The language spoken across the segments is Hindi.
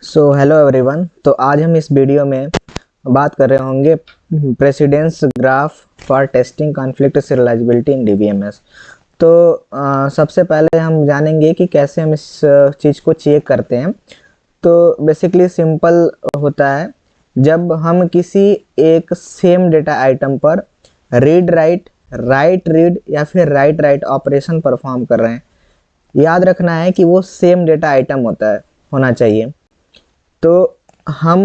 So hello everyone. तो आज हम इस वीडियो में बात कर रहे होंगे precedence graph for testing conflict serialisability in DBMS. तो सबसे पहले हम जानेंगे कि कैसे हम इस चीज़ को चेक करते हैं। तो बेसिकली सिंपल होता है, जब हम किसी एक सेम डेटा आइटम पर रीड राइट, राइट रीड या फिर राइट राइट ऑपरेशन परफॉर्म कर रहे हैं, याद रखना है कि वो सेम डेटा आइटम होना चाहिए। तो हम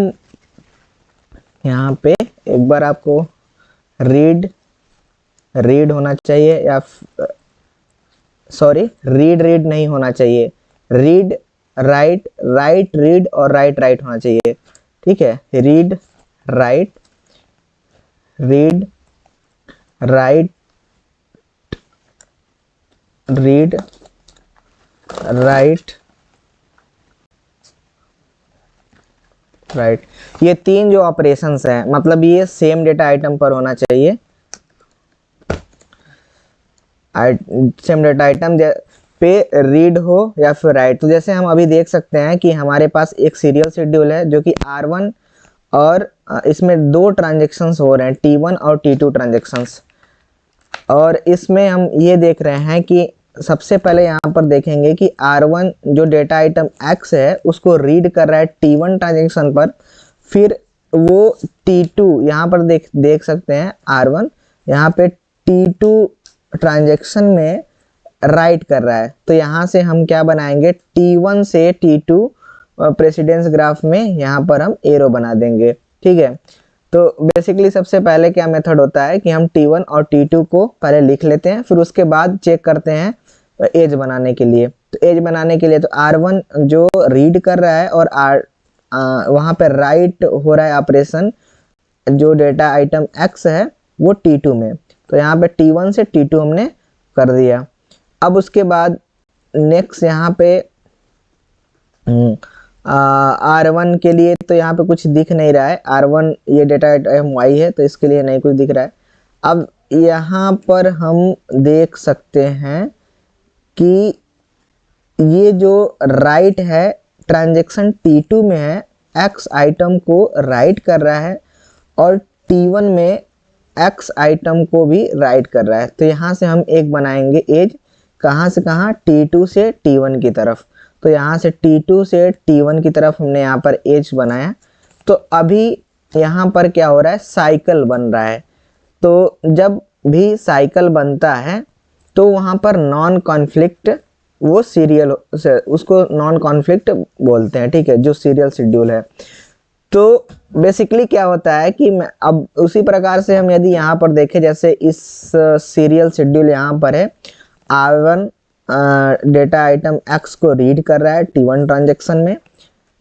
यहाँ पे एक बार आपको रीड होना चाहिए, या सॉरी रीड नहीं होना चाहिए, रीड राइट, राइट रीड और राइट राइट होना चाहिए। ठीक है, read write, read write, read write, right. ये तीन जो ऑपरेशंस हैं, मतलब ये सेम डेटा आइटम पर होना चाहिए। सेम डेटा आइटम पे रीड हो या फिर राइट। तो जैसे हम अभी देख सकते हैं कि हमारे पास एक सीरियल शेड्यूल है जो कि R1, और इसमें दो ट्रांजेक्शन्स हो रहे हैं, T1 और T2 ट्रांजेक्शन्स। और इसमें हम ये देख रहे हैं कि सबसे पहले यहाँ पर देखेंगे कि R1 जो डेटा आइटम X है उसको रीड कर रहा है T1 ट्रांजेक्शन पर, फिर वो T2 यहाँ पर देख सकते हैं R1 यहाँ पे T2 ट्रांजेक्शन में राइट कर रहा है। तो यहाँ से हम क्या बनाएंगे, T1 से T2 प्रेसिडेंस ग्राफ में यहाँ पर हम एरो बना देंगे। ठीक है, तो बेसिकली सबसे पहले क्या मेथड होता है कि हम T1 और T2 को पहले लिख लेते हैं, फिर उसके बाद चेक करते हैं एज बनाने के लिए। तो एज बनाने के लिए तो R1 जो रीड कर रहा है और वहाँ पे राइट हो रहा है ऑपरेशन, जो डेटा आइटम X है वो T2 में। तो यहाँ पे T1 से T2 हमने कर दिया। अब उसके बाद नेक्स्ट यहाँ पे R1 के लिए तो यहाँ पे कुछ दिख नहीं रहा है, R1 ये डेटा आइटम Y है तो इसके लिए नहीं कुछ दिख रहा है। अब यहाँ पर हम देख सकते हैं कि ये जो राइट है ट्रांजेक्शन T2 में है, X आइटम को राइट कर रहा है और T1 में X आइटम को भी राइट कर रहा है। तो यहाँ से हम एक बनाएंगे एज, कहाँ से कहाँ, T2 से T1 की तरफ। तो यहाँ से T2 से T1 की तरफ हमने यहाँ पर एज बनाया। तो अभी यहाँ पर क्या हो रहा है, साइकिल बन रहा है। तो जब भी साइकिल बनता है तो वहाँ पर नॉन कॉन्फ्लिक्ट, वो सीरियल, उसको नॉन कॉन्फ्लिक्ट बोलते हैं। ठीक है, जो सीरियल शेड्यूल है। तो बेसिकली क्या होता है कि अब उसी प्रकार से हम यदि यहाँ पर देखें, जैसे इस सीरियल शेड्यूल यहाँ पर है, R1 डेटा आइटम X को रीड कर रहा है T1 ट्रांजेक्शन में,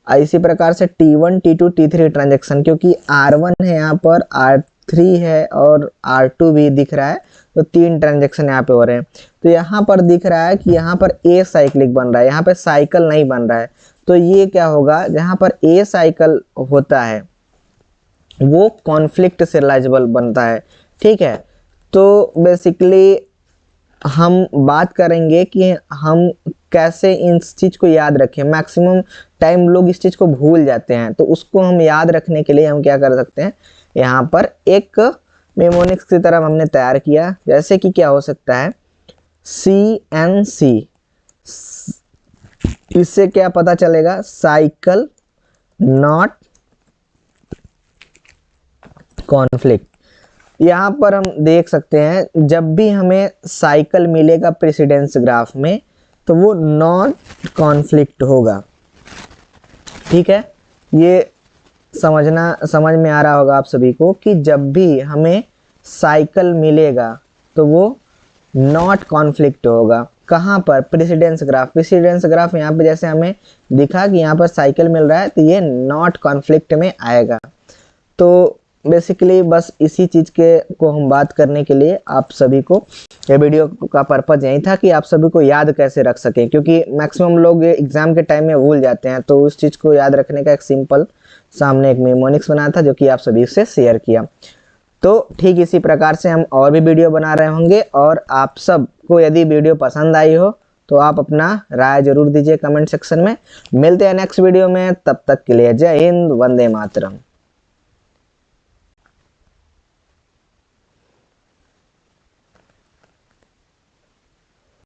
इसी प्रकार से T1, T2, T3 ट्रांजेक्शन, क्योंकि R1 है यहाँ पर, R3 है और R2 भी दिख रहा है, तो तीन ट्रांजेक्शन यहाँ पे हो रहे हैं। तो यहाँ पर दिख रहा है कि यहाँ पर ए साइक्लिक बन रहा है, यहाँ पे साइकिल नहीं बन रहा है। तो ये क्या होगा, जहाँ पर ए साइकिल होता है वो कॉन्फ्लिक्ट सीरियलाइजेबल बनता है। ठीक है, तो बेसिकली हम बात करेंगे कि हम कैसे इस चीज़ को याद रखें। मैक्सिमम टाइम लोग इस चीज़ को भूल जाते हैं, तो उसको हम याद रखने के लिए हम क्या कर सकते हैं, यहाँ पर एक मेमोनिक्स की तरह हमने तैयार किया। जैसे कि क्या हो सकता है, CNC, इससे क्या पता चलेगा, साइकिल नॉट कॉन्फ्लिक्ट। यहाँ पर हम देख सकते हैं जब भी हमें साइकिल मिलेगा प्रेसिडेंस ग्राफ में तो वो नॉन कॉन्फ्लिक्ट होगा। ठीक है, ये समझ में आ रहा होगा आप सभी को कि जब भी हमें साइकिल मिलेगा तो वो नॉट कॉन्फ्लिक्ट होगा। कहाँ पर, प्रेसिडेंस ग्राफ। प्रेसिडेंस ग्राफ यहाँ पे जैसे हमें दिखा कि यहाँ पर साइकिल मिल रहा है तो ये नॉट कॉन्फ्लिक्ट में आएगा। तो बेसिकली बस इसी चीज़ के को हम बात करने के लिए आप सभी को, ये वीडियो का पर्पज़ यही था कि आप सभी को याद कैसे रख सकें, क्योंकि मैक्सिमम लोग एग्ज़ाम के टाइम में भूल जाते हैं। तो उस चीज़ को याद रखने का एक सिंपल सामने एक मेमोनिक्स बनाया था जो कि आप सभी से शेयर किया। तो ठीक इसी प्रकार से हम और भी वीडियो बना रहे होंगे, और आप सब को यदि वीडियो पसंद आई हो तो आप अपना राय जरूर दीजिए कमेंट सेक्शन में। मिलते हैं नेक्स्ट वीडियो में, तब तक के लिए जय हिंद, वंदे मातरम।